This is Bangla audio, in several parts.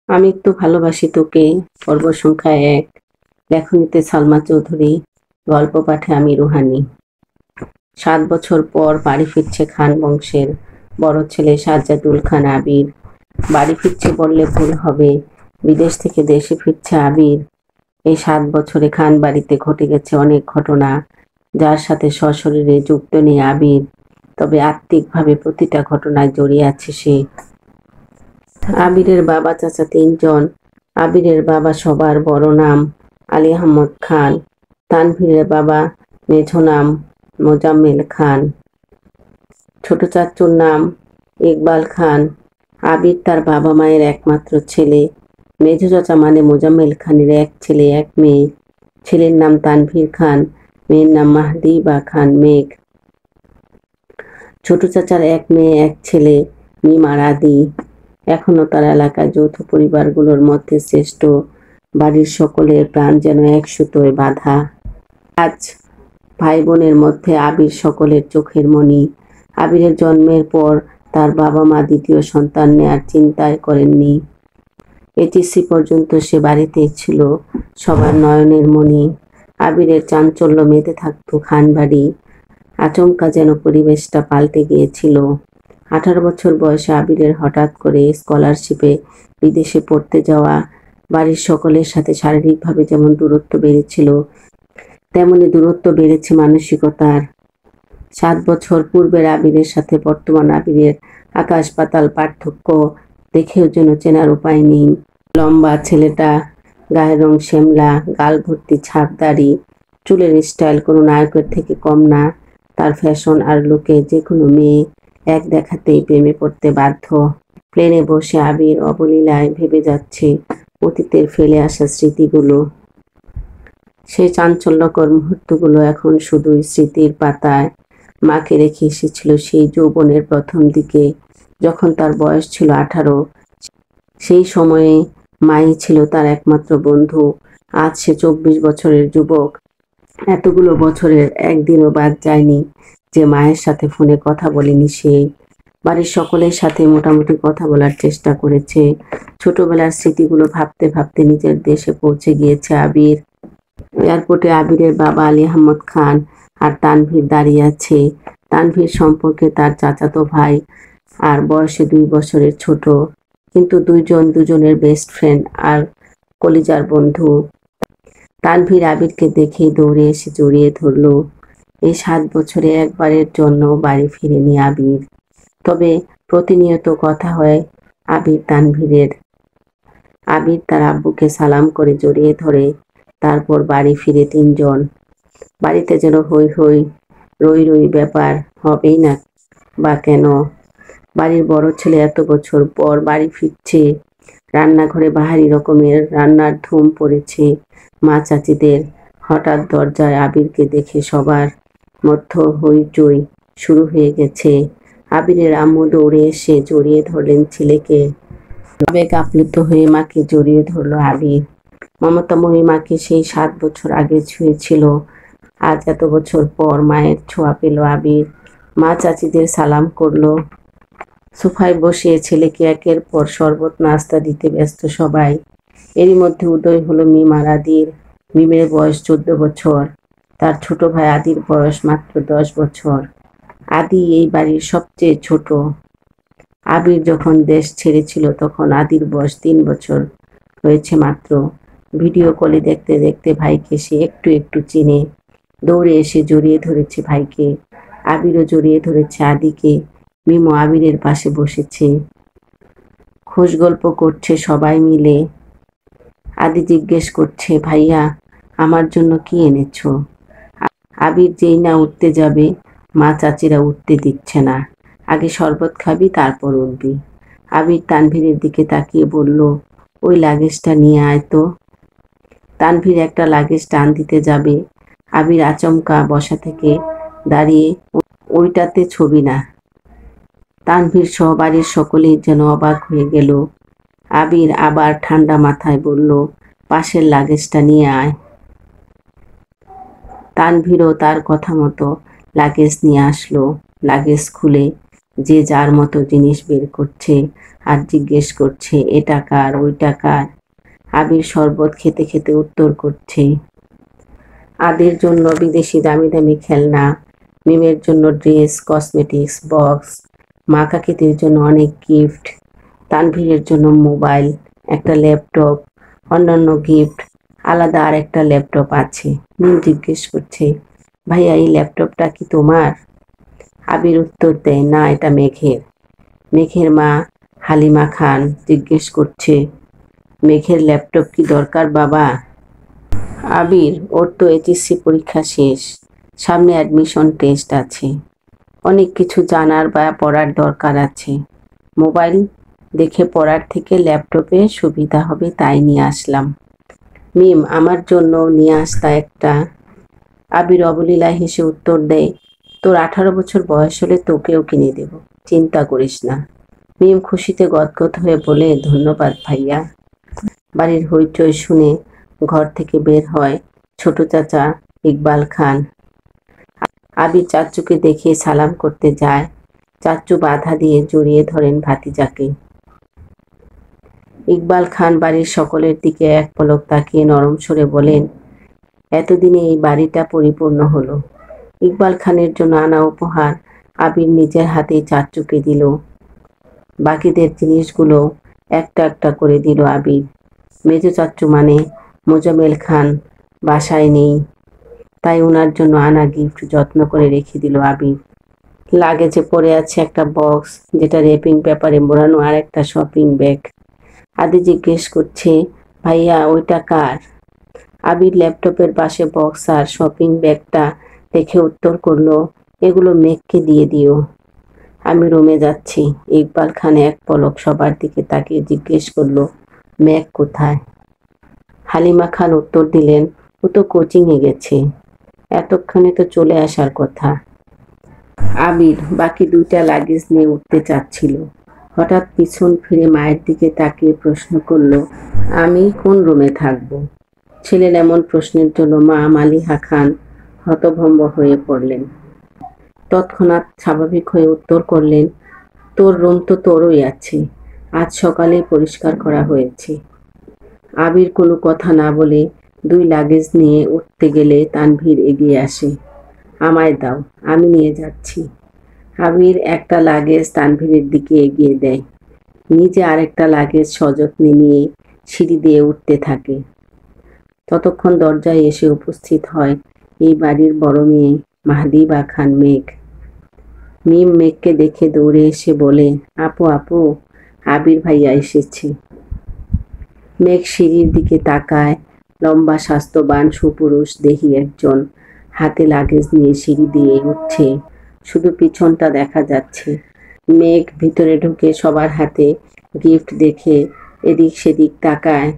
আমি একটু ভালোবাসি তোকে। পর্ব সংখ্যা ১। লেখনীতে সালমা চৌধুরী। গল্প পাঠে আমি রুহানি। ৭ বছর পর বাড়ি ফিরছে খান বংশের বড় ছেলে সাজ্জাদুল খান আবির। বাড়ি ফিরছে বললে ভুল হবে, বিদেশ থেকে দেশে ফিরছে আবির। এই ৭ বছরে খান বাড়িতে ঘটে গেছে অনেক ঘটনা, যার সাথে সশরীরে যুক্ত নেই আবির, তবে আত্মিকভাবে প্রতিটা ঘটনায় জড়িয়ে আছে সে। আবিরের বাবা চাচা ৩ জন। আবিরের বাবা সবার বড় নাম আলী আহমদ খান। তানভীরের বাবা মেঝো নাম মোজাম্মেল খান। ছোট চাচুর নাম ইকবাল খান। আবির তার বাবা মায়ের একমাত্র ছেলে। মেঝো চাচা মানে মোজাম্মেল খানের এক ছেলে এক মেয়ে। ছেলের নাম তানভীর খান, মেয়ের নাম মাহদি বা খান মেঘ। ছোট চাচার এক মেয়ে এক ছেলে, মিম আর আদি। এখনো তার এলাকায় যৌথ পরিবারগুলোর মধ্যে শ্রেষ্ঠ। বাড়ির সকলের প্রাণ যেন এক সুতোয় বাঁধা। আজ ভাই বোনের মধ্যে আবির সকলের চোখের মণি। আবিরের জন্মের পর তার বাবা মা দ্বিতীয় সন্তান নেয়ার চিন্তাই করেননি। এইচএসসি পর্যন্ত সে বাড়িতেই ছিল, সবার নয়নের মণি। আবিরের চাঞ্চল্য মেতে থাকতো খান বাড়ি। আচমকা যেন পরিবেশটা পাল্টে গিয়েছিল। 18 বছর বয়সে আবিরের হঠাৎ করে স্কলারশিপে বিদেশে পড়তে যাওয়া। বাড়ির সকলের সাথে শারীরিকভাবে যেমন দূরত্ব বেড়েছিল, তেমনি দূরত্ব বেড়েছে মানসিকতার। 7 বছর পূর্বের আবিরের সাথে বর্তমান আবিরের আকাশ পাতাল পার্থক্য দেখেও যেন চেনার উপায় নেই। লম্বা ছেলেটা, গায়ের রং শ্যামলা, গাল ভর্তি ছাপ দাড়ি, চুলের স্টাইল কোনো নায়কের থেকে কম না। তার ফ্যাশন আর লুকে যে কোনো মেয়ে এক দেখাতেই প্রেমে পড়তে বাধ্য। প্লেনে বসে আবির অবলীলায় ভেবে যাচ্ছে অতীতের ফেলে আসা স্মৃতিগুলো। সেই চাঞ্চল্যকর মুহূর্তগুলো এখন শুধুই স্মৃতির পাতায়। মাকে রেখে এসেছিল সেই যৌবনের প্রথম দিকে, যখন তার বয়স ছিল 18। সেই সময়ে মাই ছিল তার একমাত্র বন্ধু। আজ সে 24 বছরের যুবক। এতগুলো বছরের একদিনও বাদ যায়নি যে মায়ের সাথে ফোনে কথা বলেনি সে। বাড়ির সকলের সাথে মোটামুটি কথা বলার চেষ্টা করেছে। ছোটবেলার স্মৃতিগুলো ভাবতে ভাবতে নিজের দেশে পৌঁছে গিয়েছে আবির। এয়ারপোর্টে আবিরের বাবা আলী আহমদ খান আর তানভীর দাঁড়িয়ে আছে। তানভীর সম্পর্কে তার চাচাতো ভাই আর বয়সে 2 বছরের ছোট, কিন্তু দুজনের বেস্ট ফ্রেন্ড আর কলিজার বন্ধু। তানভীর আবিরকে দেখেই দৌড়ে এসে জড়িয়ে ধরল। এই 7 বছরে একবারের জন্য বাড়ি ফিরেনি আবির, তবে প্রতিনিয়ত কথা হয় আবির তানভীরের। আবির তার আব্বুকে সালাম করে জড়িয়ে ধরে, তারপর বাড়ি ফিরে 3 জন। বাড়িতে যেন হই হই রই রই ব্যাপার হবেই না বা কেন। বাড়ির বড় ছেলে এত বছর পর বাড়ি ফিরছে। রান্নাঘরে বাহারি রকমের রান্নার ধুম পড়েছে মা চাচিদের। হঠাৎ দরজায় আবিরকে দেখে সবার মধ্যে হইচই শুরু হয়ে গেছে। আবিরের আম্মু দৌড়ে এসে জড়িয়ে ধরলেন ছেলেকে। আবেগ আপ্লুত হয়ে মাকে জড়িয়ে ধরল আবির। মমতাময়ী মাকে সেই 7 বছর আগে ছুঁয়েছিল। আজ এত বছর পর মায়ের ছোঁয়া পেল আবির। মা চাচিদের সালাম করলো। সোফায় বসে ছেলেকে একের পর শরবত নাস্তা দিতে ব্যস্ত সবাই। এরই মধ্যে উদয় হলো মিম আর আদির। মিমের বয়স 14 বছর, তার ছোট ভাই আদির বয়স মাত্র 10 বছর। আদি এই বাড়ির সবচেয়ে ছোট। আবির যখন দেশ ছেড়েছিল তখন আদির বয়স 3 বছর হয়েছে মাত্র। ভিডিও কলে দেখতে দেখতে ভাইকে সে একটু একটু চিনে। দৌড়ে এসে জড়িয়ে ধরেছে ভাইকে। আবিরও জড়িয়ে ধরেছে আদিকে। মিমো আবিরের পাশে বসেছে, খোশ গল্প করছে সবাই মিলে। আদি জিজ্ঞেস করছে, ভাইয়া আমার জন্য কি এনেছো? আবির যেই না উঠতে যাবে, মা চাচিরা উঠতে দিচ্ছে না। আগে শরবত খাবি, তারপর উঠবি। আবির তানভীরের দিকে তাকিয়ে বলল, ওই লাগেজটা নিয়ে আয় তো। তানভীর একটা লাগেজ টান দিতে যাবে। আবির আচমকা বসা থেকে দাঁড়িয়ে, ওইটাতে ছবি না। তানভীর সহ বাড়ির সকলেই যেন অবাক হয়ে গেল। আবির আবার ঠান্ডা মাথায় বলল, পাশের লাগেজটা নিয়ে আয়। তানভীরও তার কথা মতো লাগেজ নিয়ে আসলো। লাগেজ খুলে যে যার মতো জিনিস বের করছে আর জিজ্ঞেস করছে এটা কার ওইটা কার। আবির শরবত খেতে খেতে উত্তর করছে। আদির জন্য বিদেশি দামি দামি খেলনা, মিমের জন্য ড্রেস, কসমেটিক্স, বক্স, মা কাকিতির জন্য অনেক গিফট, তানভীরের জন্য মোবাইল, একটা ল্যাপটপ, অন্যান্য গিফট। আলাদা আর একটা ল্যাপটপ আছে। মিম জিজ্ঞেস করছে, ভাইয়া এই ল্যাপটপটা কি তোমার? আবির উত্তর দেয়, না এটা মেঘের। মেঘের মা হালিমা খান জিজ্ঞেস করছে, মেঘের ল্যাপটপ কি দরকার বাবা? আবির, ওর তো এইচএসসি পরীক্ষা শেষ, সামনে অ্যাডমিশন টেস্ট আছে, অনেক কিছু জানার বা পড়ার দরকার আছে। মোবাইল দেখে পড়ার থেকে ল্যাপটপে সুবিধা হবে তাই নিয়ে আসলাম। মিম, আমার জন্য নিয়ে আসতা একটা। আবির অবলীলায় হেসে উত্তর দেয়, তোর 18 বছর বয়স হলে তোকেও কিনে দেব, চিন্তা করিস না। মিম খুশিতে গদগদ হয়ে বলে, ধন্যবাদ ভাইয়া। বাড়ির হইচই শুনে ঘর থেকে বের হয় ছোট চাচা ইকবাল খান। আবির চাচ্চুকে দেখে সালাম করতে যায়। চাচ্চু বাধা দিয়ে জড়িয়ে ধরেন ভাতিজাকে। ইকবাল খান বাড়ির সকলের দিকে এক পলক তাকিয়ে নরম স্বরে বলেন, এতদিনে এই বাড়িটা পরিপূর্ণ হলো। ইকবাল খানের জন্য আনা উপহার আবির নিজের হাতেই চাচ্চুকে দিল। বাকিদের জিনিসগুলো একটা একটা করে দিল আবির। মেজো চাচ্চু মানে মোজামেল খান বাসায় নেই, তাই ওনার জন্য আনা গিফট যত্ন করে রেখে দিল আবির। লাগেজে পড়ে আছে একটা বক্স, যেটা রেপিং পেপারে মোড়ানো, আর একটা শপিং ব্যাগ। আদি জিজ্ঞেস করছে, ভাইয়া ওইটা কার? আবির ল্যাপটপের পাশে বক্স আর শপিং ব্যাগটা রেখে উত্তর করলো, এগুলো মেঘকে দিয়ে দিও। আমি রুমে যাচ্ছি। ইকবাল খান এক পলক সবার দিকে তাকিয়ে জিজ্ঞেস করলো, মেঘ কোথায়? হালিমা খান উত্তর দিলেন, ও তো কোচিংয়ে গেছে, এতক্ষণে তো চলে আসার কথা। আবির বাকি দুইটা লাগেজ নিয়ে উঠতে চাচ্ছিল, হঠাৎ পিছন ফিরে মায়ের দিকে তাকিয়ে প্রশ্ন করলো, আমি কোন রুমে থাকবো? ছেলের এমন প্রশ্নের জন্য মা মালিহা খান হতভম্ব হয়ে পড়লেন। তৎক্ষণাৎ স্বাভাবিক হয়ে উত্তর করলেন, তোর রুম তো তোরই আছে, আজ সকালে পরিষ্কার করা হয়েছে। আবির কোনো কথা না বলে দুই লাগেজ নিয়ে উঠতে গেলে তানভীর এগিয়ে আসে, আমায় দাও, আমি নিয়ে যাচ্ছি। আবির একটা লাগেজ তানভীরের দিকে এগিয়ে দেয়, নিজে আরেকটা লাগেজ সযত্নে নিয়ে সিঁড়ি দিয়ে উঠতে থাকে। ততক্ষণ দরজায় এসে উপস্থিত হয় এই বাড়ির বড় মেয়ে মাহদিবা খান মেঘ। মিম মেঘকে দেখে দৌড়ে এসে বলে, আপু আপু, আবির ভাইয়া এসেছে। মেঘ সিঁড়ির দিকে তাকায়, লম্বা স্বাস্থ্যবান সুপুরুষ দেহি একজন হাতে লাগেজ নিয়ে সিঁড়ি দিয়ে উঠছে, শুধু পিছনটা দেখা যাচ্ছে। মেঘ ভিতরে ঢুকে সবার হাতে গিফট দেখে এদিক সেদিক তাকায়।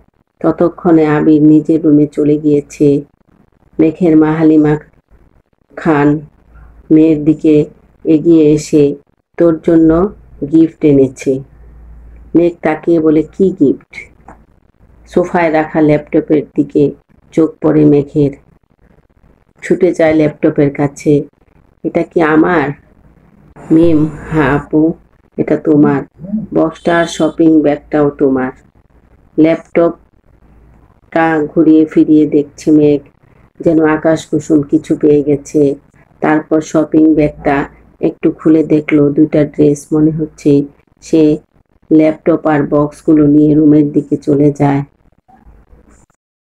ততক্ষণে আবির নিজের রুমে চলে গিয়েছে। মেঘের মা হালিমা খান মেয়ের দিকে এগিয়ে এসে, তোর জন্য গিফট এনেছে। মেঘ তাকিয়ে বলে, কি গিফট? সোফায় রাখা ল্যাপটপের দিকে চোখ পড়ে মেঘের, ছুটে যায় ল্যাপটপের কাছে। এটা কি আমার? মিম, হ্যাঁ আপু, এটা তোমার। বক্সটা আর শপিং ব্যাগটাও তোমার। ল্যাপটপটা ঘুরিয়ে ফিরিয়ে দেখছে মেঘ, যেন আকাশ কুসুম কিছু পেয়ে গেছে। তারপর শপিং ব্যাগটা একটু খুলে দেখলো দুইটা ড্রেস। মনে হচ্ছে সে ল্যাপটপ আর বক্সগুলো নিয়ে রুমের দিকে চলে যায়।